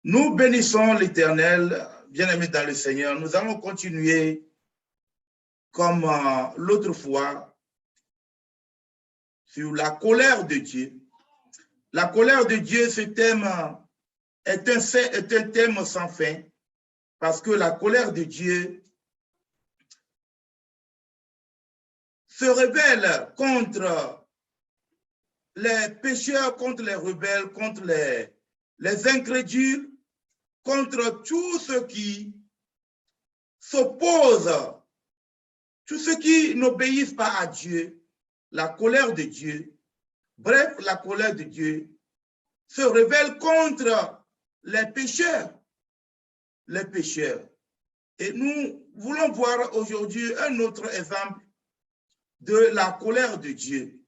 Nous bénissons l'Éternel, bien-aimés dans le Seigneur. Nous allons continuer comme l'autre fois sur la colère de Dieu. La colère de Dieu, ce thème est un thème sans fin parce que la colère de Dieu se révèle contre les pécheurs, contre les rebelles, contre les incrédules, contre tous ceux qui s'opposent, tous ceux qui n'obéissent pas à Dieu. La colère de Dieu, bref, la colère de Dieu se révèle contre les pécheurs. Les pécheurs. Et nous voulons voir aujourd'hui un autre exemple de la colère de Dieu.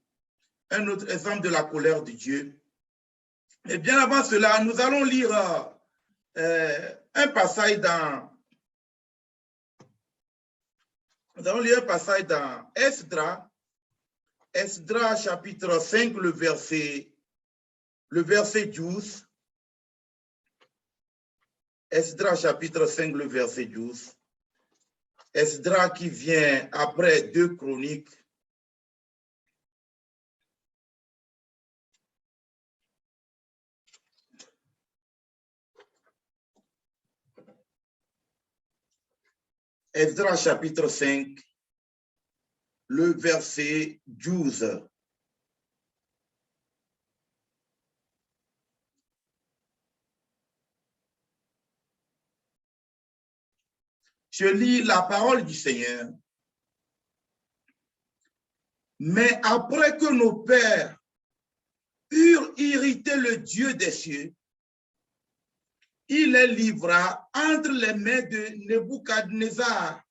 Un autre exemple de la colère de Dieu. Et bien avant cela, nous allons lire un passage dans Esdras, Esdras chapitre 5, le verset 12. Esdras chapitre 5, le verset 12. Esdras qui vient après 2 Chroniques. Esdras chapitre 5, le verset 12. Je lis la parole du Seigneur. Mais après que nos pères eurent irrité le Dieu des cieux, il les livra entre les mains de Nebuchadnezzar,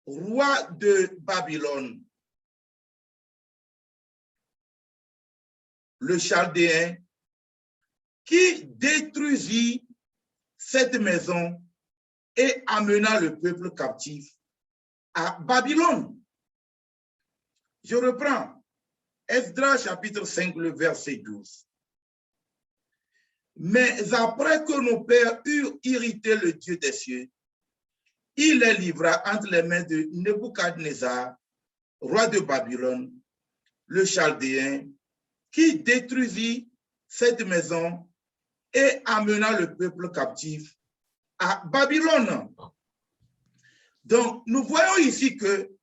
roi de Babylone, le Chaldéen, qui détruisit cette maison et amena le peuple captif à Babylone. Je reprends. Esdras chapitre 5, le verset 12. Mais après que nos pères eurent irrité le Dieu des cieux, il les livra entre les mains de Nebuchadnezzar, roi de Babylone, le Chaldéen, qui détruisit cette maison et amena le peuple captif à Babylone. Donc, nous voyons ici que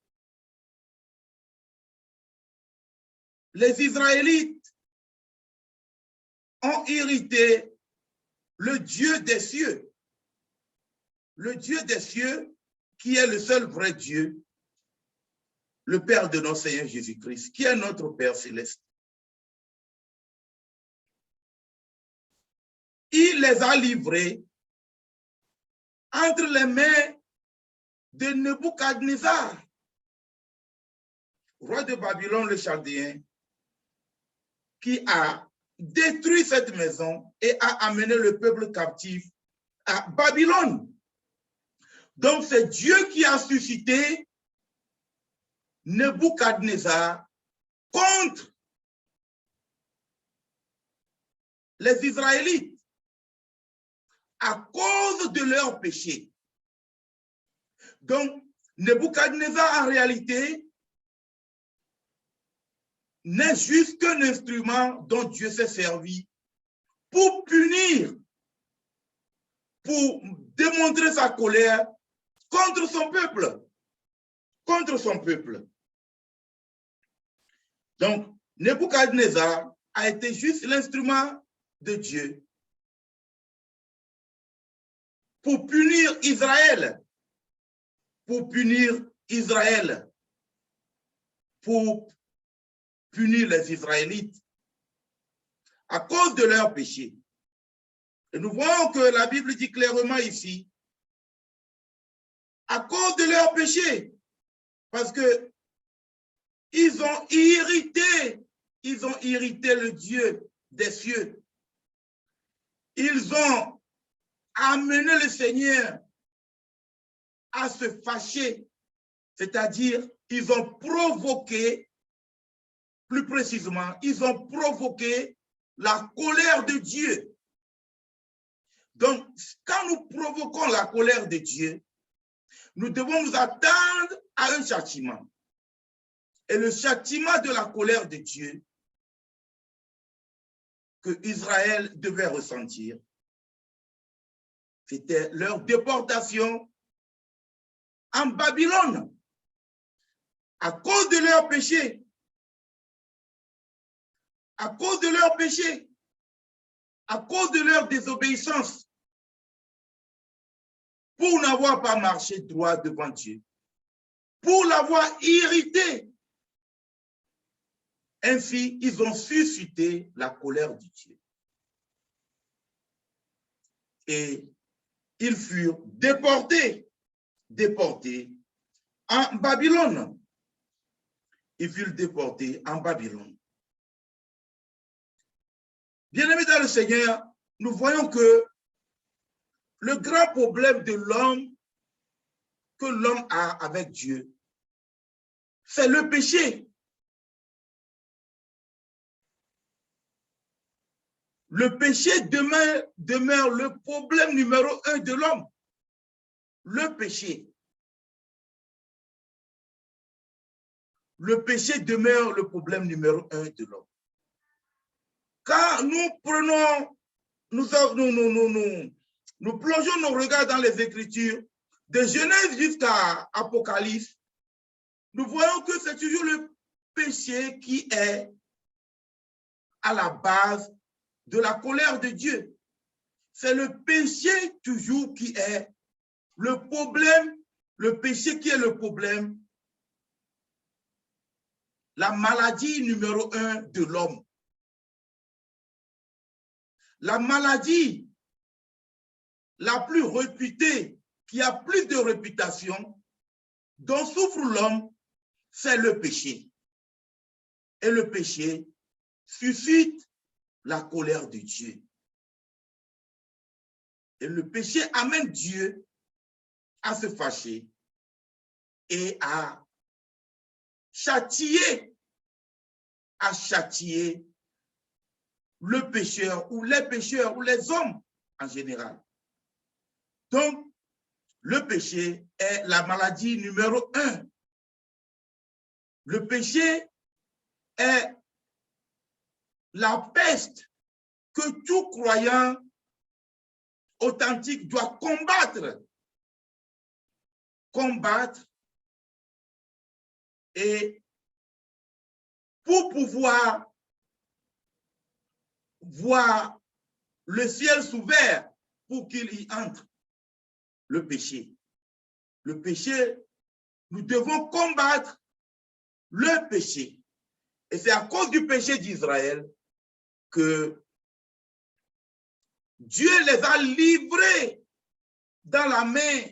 les Israélites ont irrité le Dieu des cieux. Le Dieu des cieux qui est le seul vrai Dieu, le Père de notre Seigneur Jésus-Christ, qui est notre Père céleste. Il les a livrés entre les mains de Nebuchadnezzar, roi de Babylone, le Chaldéen, qui a détruit cette maison et a amené le peuple captif à Babylone. Donc, c'est Dieu qui a suscité Nebuchadnezzar contre les Israélites à cause de leur péché. Donc, Nebuchadnezzar, en réalité, n'est juste qu'un instrument dont Dieu s'est servi pour punir, pour démontrer sa colère contre son peuple. Contre son peuple. Donc, Nebuchadnezzar a été juste l'instrument de Dieu pour punir Israël, pour punir Israël, pour punir les Israélites à cause de leur péché. Et nous voyons que la Bible dit clairement ici, à cause de leur péché, parce que ils ont irrité le Dieu des cieux. Ils ont amené le Seigneur à se fâcher, c'est-à-dire ils ont provoqué, plus précisément, ils ont provoqué la colère de Dieu. Donc, quand nous provoquons la colère de Dieu, nous devons nous attendre à un châtiment. Et le châtiment de la colère de Dieu que Israël devait ressentir, c'était leur déportation en Babylone à cause de leur péché. À cause de leur péché, à cause de leur désobéissance, pour n'avoir pas marché droit devant Dieu, pour l'avoir irrité. Ainsi, ils ont suscité la colère de Dieu. Et ils furent déportés en Babylone. Ils furent déportés en Babylone. Bien-aimés dans le Seigneur, nous voyons que le grand problème de l'homme, que l'homme a avec Dieu, c'est le péché. Le péché demeure le problème numéro 1 de l'homme. Le péché. Le péché demeure le problème numéro 1 de l'homme. Quand nous prenons, nous plongeons nos regards dans les Écritures, de Genèse jusqu'à Apocalypse, nous voyons que c'est toujours le péché qui est à la base de la colère de Dieu. C'est le péché toujours qui est le problème, le péché qui est le problème, la maladie numéro 1 de l'homme. La maladie la plus réputée, qui a plus de réputation, dont souffre l'homme, c'est le péché. Et le péché suscite la colère de Dieu. Et le péché amène Dieu à se fâcher et à châtier le pécheur ou les pécheurs ou les hommes en général. Donc, le péché est la maladie numéro 1. Le péché est la peste que tout croyant authentique doit combattre. Et pour pouvoir voir le ciel s'ouvert pour qu'il y entre le péché. Le péché, nous devons combattre le péché. Et c'est à cause du péché d'Israël que Dieu les a livrés dans la main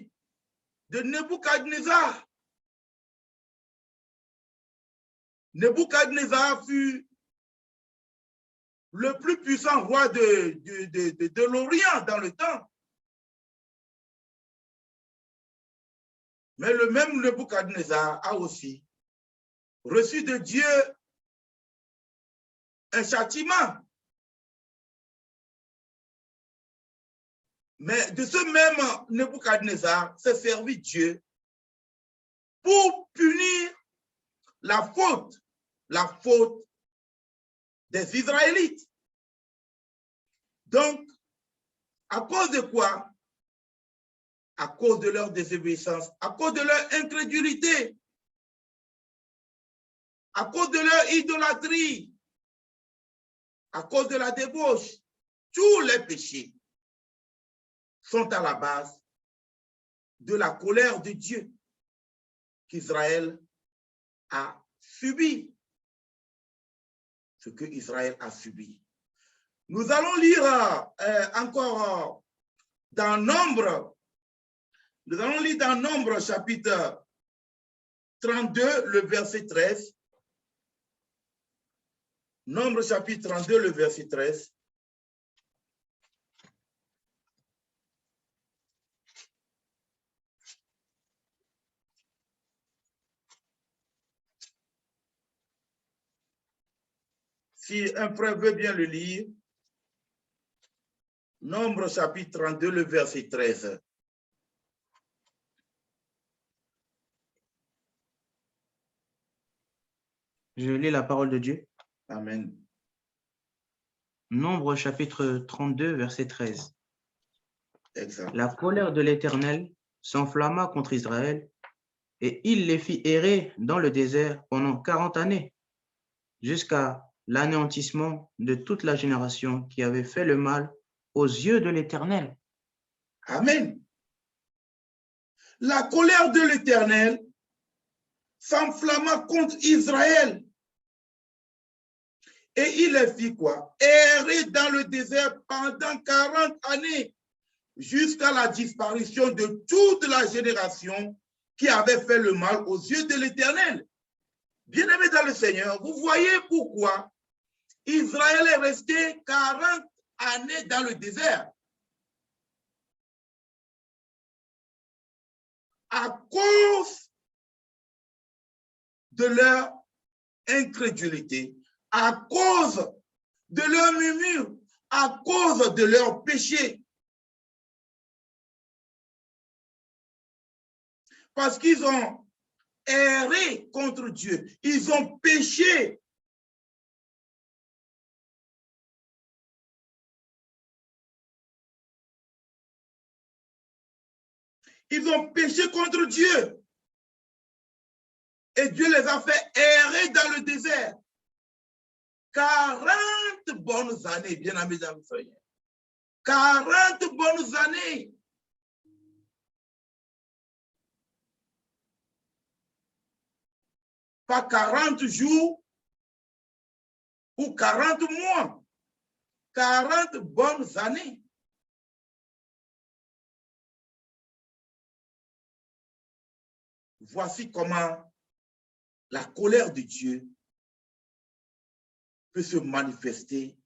de Nebuchadnezzar. Nebuchadnezzar fut le plus puissant roi de l'Orient dans le temps. Mais le même Nebuchadnezzar a aussi reçu de Dieu un châtiment. Mais de ce même Nebuchadnezzar s'est servi Dieu pour punir la faute des Israélites. Donc, à cause de quoi? À cause de leur désobéissance, à cause de leur incrédulité, à cause de leur idolâtrie, à cause de la débauche. Tous les péchés sont à la base de la colère de Dieu qu'Israël a subi. Ce que Israël a subi. Nous allons lire encore dans Nombre. Nous allons lire dans Nombre chapitre 32, le verset 13. Nombre chapitre 32, le verset 13. Si un frère veut bien le lire. Nombre chapitre 32, le verset 13. Je lis la parole de Dieu. Amen. Nombre chapitre 32, verset 13. Exact. La colère de l'Éternel s'enflamma contre Israël et il les fit errer dans le désert pendant 40 années, jusqu'à l'anéantissement de toute la génération qui avait fait le mal aux yeux de l'Éternel. Amen. La colère de l'Éternel s'enflamma contre Israël. Et il les fit quoi? Errer dans le désert pendant 40 années, jusqu'à la disparition de toute la génération qui avait fait le mal aux yeux de l'Éternel. Bien-aimés dans le Seigneur, vous voyez pourquoi Israël est resté 40 années dans le désert. À cause de leur incrédulité, à cause de leur murmure, à cause de leur péché. Parce qu'ils ont erré contre Dieu, ils ont péché. Ils ont péché contre Dieu. Et Dieu les a fait errer dans le désert. 40 bonnes années, bien amis dans le Seigneur. 40 bonnes années. Pas 40 jours ou 40 mois. 40 bonnes années. Voici comment la colère de Dieu peut se manifester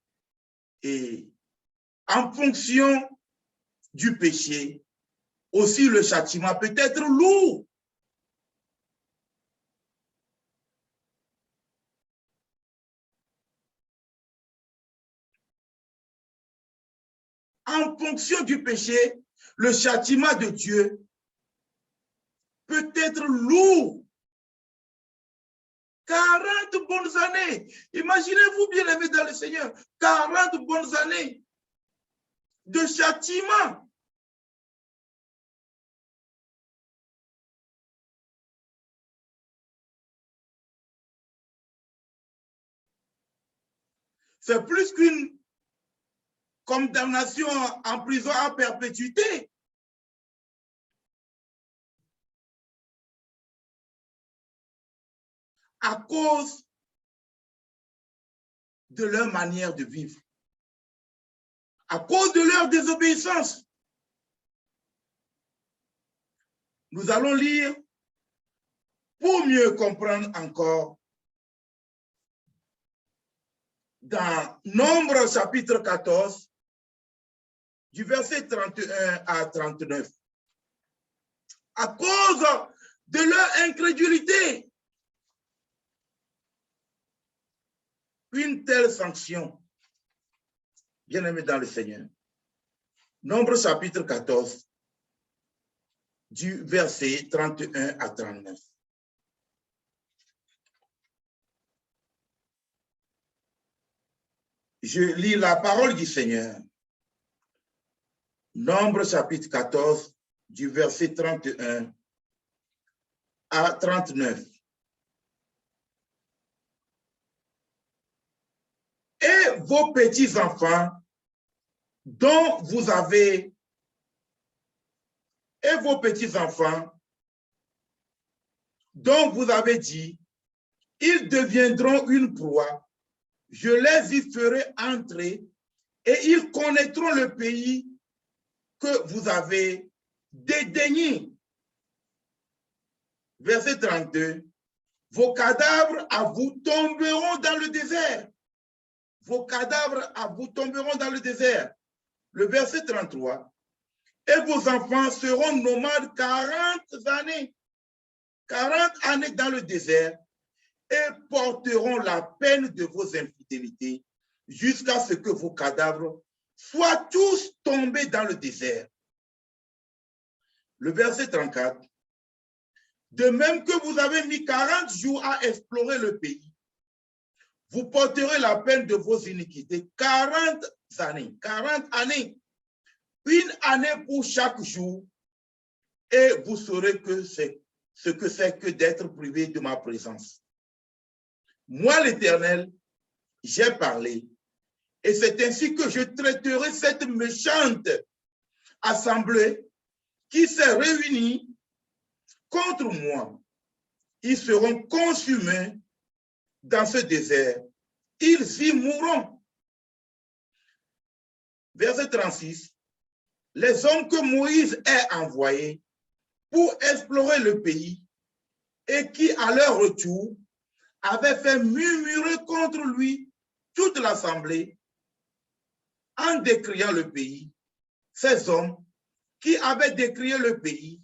et en fonction du péché, aussi le châtiment peut être lourd. En fonction du péché, le châtiment de Dieu peut être lourd. 40 bonnes années. Imaginez-vous, bien-aimés dans le Seigneur, 40 bonnes années de châtiment. C'est plus qu'une condamnation en prison à perpétuité. À cause de leur manière de vivre, à cause de leur désobéissance. Nous allons lire pour mieux comprendre encore dans Nombre chapitre 14, du verset 31 à 39. À cause de leur incrédulité, une telle sanction, bien-aimés dans le Seigneur. Nombre chapitre 14, du verset 31 à 39. Je lis la parole du Seigneur. Nombre chapitre 14, du verset 31 à 39. Et vos petits-enfants dont vous avez, dit, ils deviendront une proie, je les y ferai entrer et ils connaîtront le pays que vous avez dédaigné. Verset 32, vos cadavres à vous tomberont dans le désert. Vos cadavres à vous tomberont dans le désert. Le verset 33, et vos enfants seront nomades 40 années. 40 années dans le désert et porteront la peine de vos infidélités jusqu'à ce que vos cadavres soient tous tombés dans le désert. Le verset 34. De même que vous avez mis 40 jours à explorer le pays, vous porterez la peine de vos iniquités 40 années. 40 années. Une année pour chaque jour. Et vous saurez que c'est ce que c'est que d'être privé de ma présence. Moi, l'Éternel, j'ai parlé. Et c'est ainsi que je traiterai cette méchante assemblée qui s'est réunie contre moi. Ils seront consumés dans ce désert. Ils y mourront. Verset 36. Les hommes que Moïse a envoyés pour explorer le pays et qui, à leur retour, avaient fait murmurer contre lui toute l'assemblée en décriant le pays. Ces hommes qui avaient décrié le pays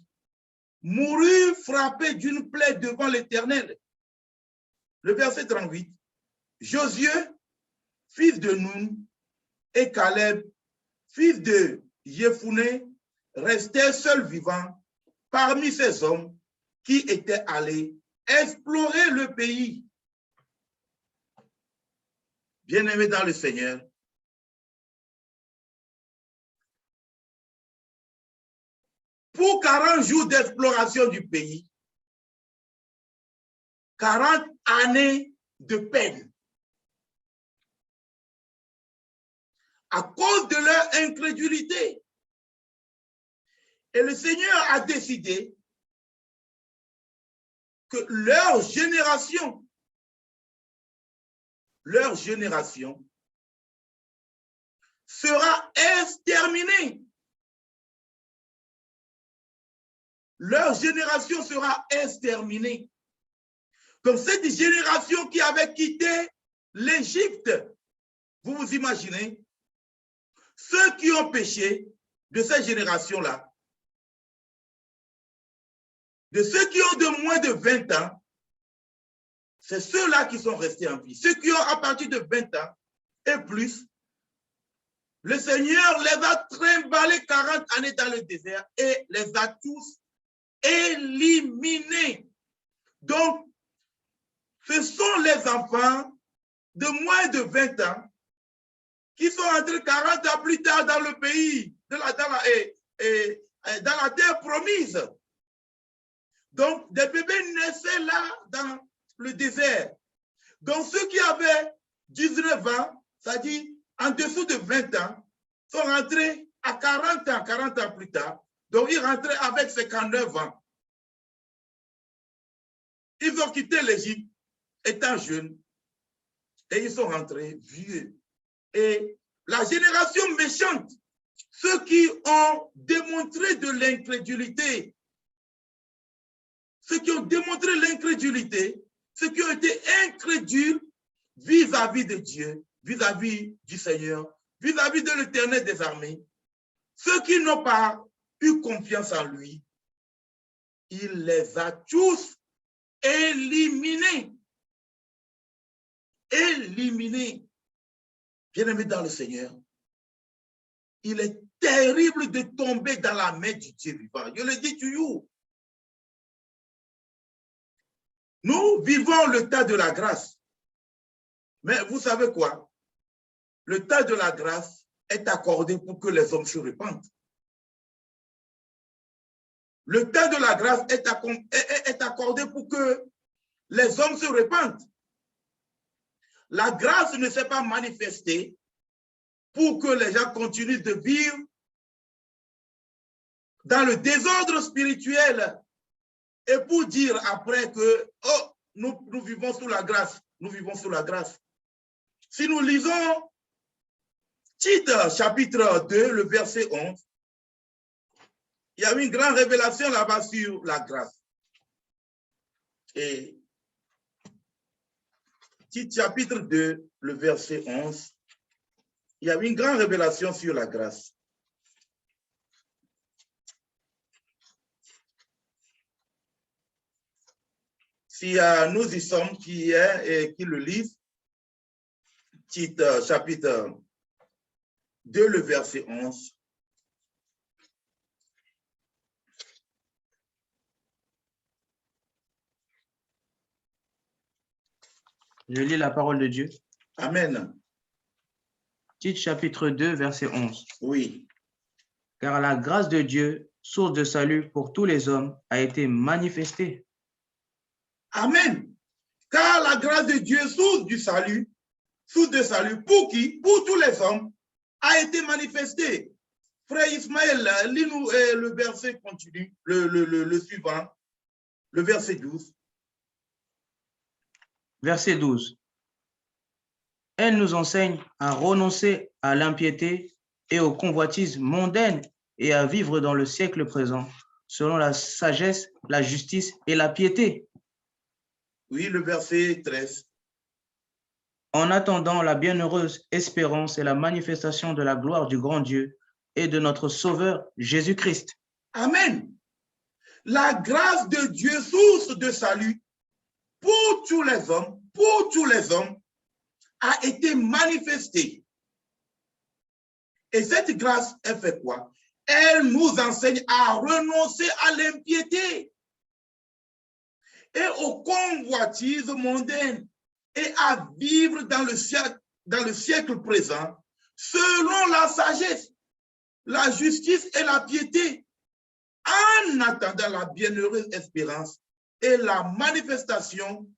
moururent frappés d'une plaie devant l'Éternel. Le verset 38. Josué, fils de Nun, et Caleb, fils de Jephuné, restèrent seuls vivants parmi ces hommes qui étaient allés explorer le pays. Bien-aimés dans le Seigneur, pour 40 jours d'exploration du pays, 40 années de peine, à cause de leur incrédulité. Et le Seigneur a décidé que leur génération sera exterminée. Leur génération sera exterminée. Comme cette génération qui avait quitté l'Égypte, vous vous imaginez, ceux qui ont péché de cette génération-là, de ceux qui ont de moins de 20 ans, c'est ceux-là qui sont restés en vie. Ceux qui ont à partir de 20 ans et plus, le Seigneur les a trimballés 40 années dans le désert et les a tous éliminés. Donc, ce sont les enfants de moins de 20 ans qui sont entrés 40 ans plus tard dans le pays, dans la terre promise. Donc, des bébés naissaient là dans le désert. Donc, ceux qui avaient 19 ans, c'est-à-dire en dessous de 20 ans, sont rentrés à 40 ans plus tard. Donc, ils rentraient avec 59 ans. Ils ont quitté l'Égypte étant jeunes et ils sont rentrés vieux. Et la génération méchante, ceux qui ont démontré de l'incrédulité, ceux qui ont démontré l'incrédulité, ceux qui ont été incrédules vis-à-vis de Dieu, vis-à-vis du Seigneur, vis-à-vis de l'Éternel des armées, ceux qui n'ont pas eu confiance en lui, il les a tous éliminés. Éliminés. Bien-aimés dans le Seigneur, il est terrible de tomber dans la main du Dieu vivant. Je le dis toujours. Nous vivons le temps de la grâce. Mais vous savez quoi? Le temps de la grâce est accordé pour que les hommes se répandent. Le temps de la grâce est accordé pour que les hommes se répandent. La grâce ne s'est pas manifestée pour que les gens continuent de vivre dans le désordre spirituel et pour dire après que oh, nous vivons sous la grâce, nous vivons sous la grâce. Si nous lisons Tite chapitre 2, le verset 11, il y a une grande révélation là-bas sur la grâce. Et Tite chapitre 2, le verset 11, il y a une grande révélation sur la grâce. Si nous y sommes, qui est et qui le lisent, Tite chapitre dès le verset 11. Je lis la parole de Dieu. Amen. Tite chapitre 2, verset 11. Oui. Car la grâce de Dieu, source de salut pour tous les hommes, a été manifestée. Amen. Car la grâce de Dieu, source de salut, pour qui? Pour tous les hommes, a été manifestée. Frère Ismaël, lis-nous le verset continue, le suivant, le verset 12. Verset 12. Elle nous enseigne à renoncer à l'impiété et aux convoitises mondaines et à vivre dans le siècle présent, selon la sagesse, la justice et la piété. Oui, le verset 13. En attendant la bienheureuse espérance et la manifestation de la gloire du grand Dieu et de notre Sauveur Jésus-Christ. Amen. La grâce de Dieu, source de salut pour tous les hommes, a été manifestée. Et cette grâce, elle fait quoi? Elle nous enseigne à renoncer à l'impiété et aux convoitises mondaines et à vivre dans le siècle présent selon la sagesse, la justice et la piété, en attendant la bienheureuse espérance et la manifestation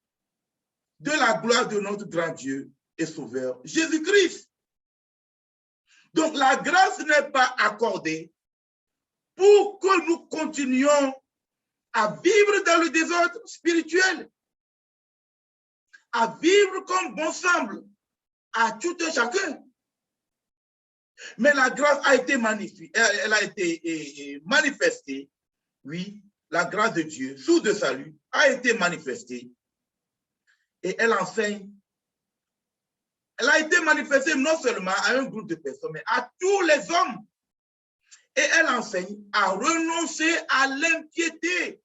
de la gloire de notre grand Dieu et Sauveur, Jésus-Christ. Donc, la grâce n'est pas accordée pour que nous continuions à vivre dans le désordre spirituel, à vivre comme bon semble à tout un chacun. Mais la grâce a été magnifiée, elle a été manifestée, oui, la grâce de Dieu, source de salut, a été manifestée et elle enseigne. Elle a été manifestée non seulement à un groupe de personnes, mais à tous les hommes. Et elle enseigne à renoncer à l'impiété.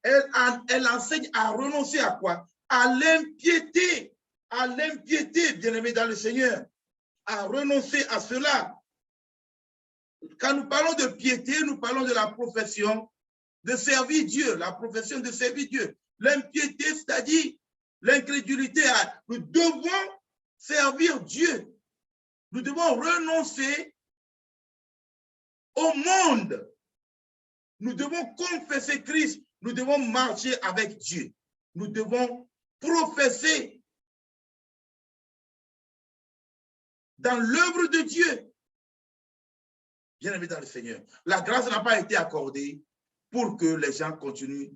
Elle enseigne à renoncer à quoi? À l'impiété. À l'impiété, bien-aimés dans le Seigneur. À renoncer à cela. Quand nous parlons de piété, nous parlons de la profession de servir Dieu, la profession de servir Dieu. L'impiété, c'est-à-dire l'incrédulité. Nous devons servir Dieu. Nous devons renoncer au monde. Nous devons confesser Christ. Nous devons marcher avec Dieu. Nous devons professer dans l'œuvre de Dieu. Bien-aimés dans le Seigneur, la grâce n'a pas été accordée pour que les gens continuent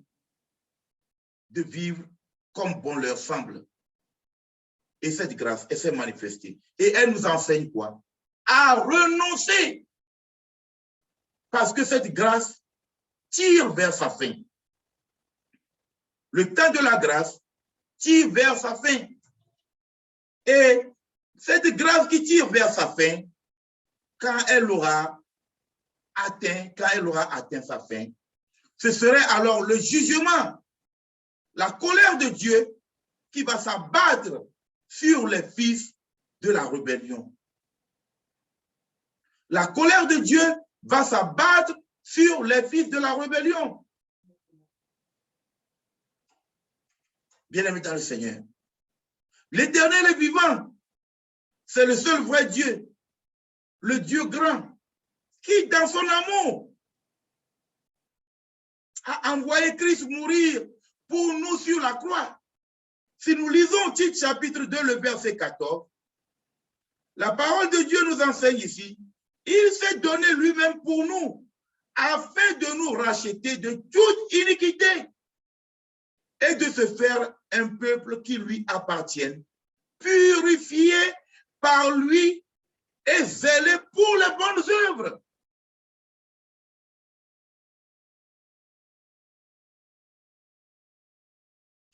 de vivre comme bon leur semble. Et cette grâce, elle s'est manifestée. Et elle nous enseigne quoi? À renoncer. Parce que cette grâce tire vers sa fin. Le temps de la grâce tire vers sa fin. Et cette grâce qui tire vers sa fin, quand elle aura atteint sa fin, ce serait alors le jugement, la colère de Dieu qui va s'abattre sur les fils de la rébellion. La colère de Dieu va s'abattre sur les fils de la rébellion. Bien-aimés dans le Seigneur, l'Éternel est vivant. C'est le seul vrai Dieu, le Dieu grand, qui, dans son amour, a envoyé Christ mourir pour nous sur la croix. Si nous lisons Tite chapitre 2, le verset 14, la parole de Dieu nous enseigne ici, il s'est donné lui-même pour nous, afin de nous racheter de toute iniquité et de se faire un peuple qui lui appartienne, purifié par lui et zélé pour les bonnes œuvres.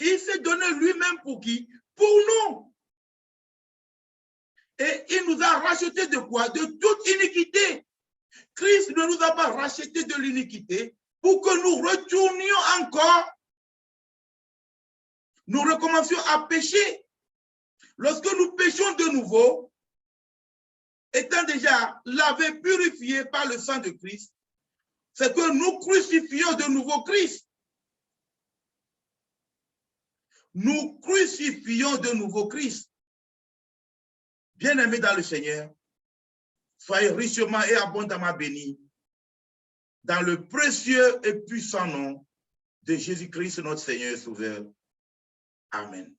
Il s'est donné lui-même pour qui? Pour nous. Et il nous a racheté de quoi? De toute iniquité. Christ ne nous a pas racheté de l'iniquité pour que nous retournions encore, nous recommencions à pécher. Lorsque nous péchons de nouveau, étant déjà lavés, purifiés par le sang de Christ, c'est que nous crucifions de nouveau Christ. Nous crucifions de nouveau Christ. Bien-aimés dans le Seigneur, soyez richement et abondamment bénis dans le précieux et puissant nom de Jésus-Christ, notre Seigneur et Sauveur. Amen.